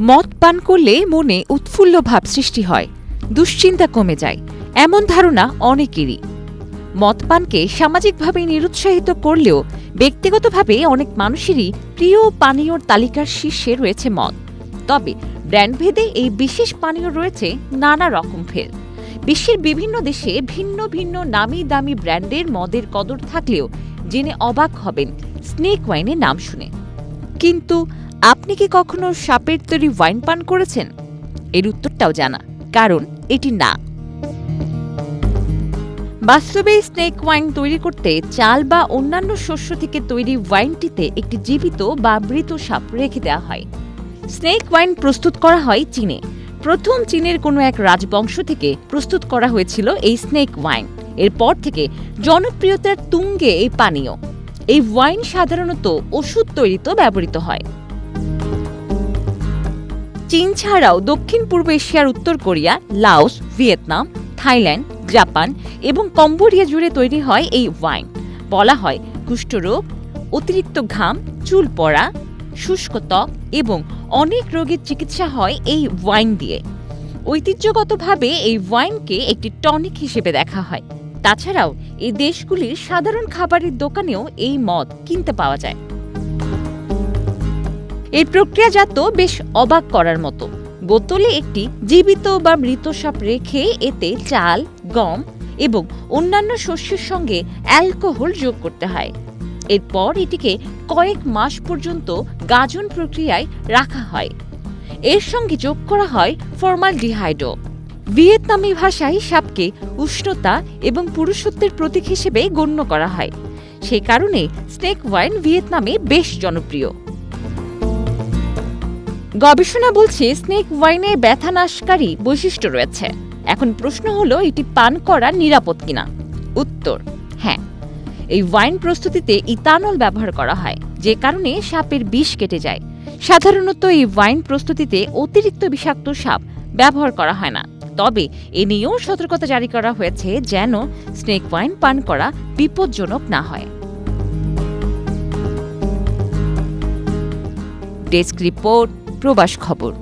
মদ পান করলে মনে উৎফুল্ল ভাব সৃষ্টি হয়, দুশ্চিন্তা কমে যায়, এমন ধারণা অনেকেরই। মদ পানকে সামাজিকভাবে নিরুৎসাহিত করলেও ব্যক্তিগতভাবে অনেক মানুষেরই প্রিয় পানীয়র তালিকার শীর্ষে রয়েছে মদ। তবে ব্র্যান্ডভেদে এই বিশেষ পানীয় রয়েছে নানা রকম ফের। বিশ্বের বিভিন্ন দেশে ভিন্ন ভিন্ন নামি দামি ব্র্যান্ডের মদের কদর থাকলেও জেনে অবাক হবেন স্নেক ওয়াইনের নাম শুনে। কিন্তু আপনি কি কখনো সাপের তৈরি ওয়াইন পান করেছেন? এর উত্তরটাও জানা, কারণ এটি না। বাস্তবে স্নেক ওয়াইন তৈরি করতে চাল বা অন্যান্য শস্য থেকে তৈরি ওয়াইনটিতে একটি জীবিত বা মৃত সাপ রেখে দেওয়া হয়। স্নেক ওয়াইন প্রস্তুত করা হয় চীনে। প্রথম চীনের কোনো এক রাজবংশ থেকে প্রস্তুত করা হয়েছিল এই স্নেক ওয়াইন। এরপর থেকে জনপ্রিয়তার তুঙ্গে এই পানীয়। এই ওয়াইন সাধারণত ওষুধ তৈরিতেও ব্যবহৃত হয়। চীন ছাড়াও দক্ষিণ পূর্ব এশিয়ার উত্তর Korea, Laos, Vietnam, Thailand, Japan এবং কম্বোডিয়া জুড়ে তৈরি হয় এই ওয়াইন। বলা হয় কুষ্ঠরোগ, অতিরিক্ত ঘাম, চুল পড়া, শুষ্ক ত্বক এবং অনেক রোগের চিকিৎসা হয় এই ওয়াইন দিয়ে। ঐতিহ্যগতভাবে এই ওয়াইনকে একটি টনিক হিসেবে দেখা হয়। তাছাড়াও এই দেশগুলির সাধারণ খাবারের দোকানেও এই মদ কিনতে পাওয়া যায়। এই প্রক্রিয়াজাত বেশ অবাক করার মতো। বোতলে একটি জীবিত বা মৃত সাপ রেখে এতে চাল, গম এবং অন্যান্য শস্যের সঙ্গে অ্যালকোহল যোগ করতে হয়। এরপর এটিকে কয়েক মাস পর্যন্ত গাজন প্রক্রিয়ায় রাখা হয়। এর সঙ্গে যোগ করা হয় ফর্মালডিহাইডও। ভিয়েতনামি ভাষায় সাপকে উষ্ণতা এবং পুরুষত্বের প্রতীক হিসেবে গণ্য করা হয়। সেই কারণে স্নেক ওয়াইন ভিয়েতনামে বেশ জনপ্রিয়। গবেষণা বলছে স্নেক ওয়াইনে ব্যথানাশকারী বৈশিষ্ট্য রয়েছে। এখন প্রশ্ন হলো এটি পান করা নিরাপদ কিনা। উত্তর হ্যাঁ। এই ওয়াইন প্রস্তুতিতে ইথানল ব্যবহার করা হয়, যে কারণে সাপের বিষ কেটে যায়। সাধারণত এই ওয়াইন প্রস্তুতিতে অতিরিক্ত বিষাক্ত সাপ ব্যবহার করা হয় না। তবে এ নিয়েও সতর্কতা জারি করা হয়েছে যেন স্নেক ওয়াইন পান করা বিপজ্জনক না হয়। ডেস্ক রিপোর্ট, প্রবাস খবর।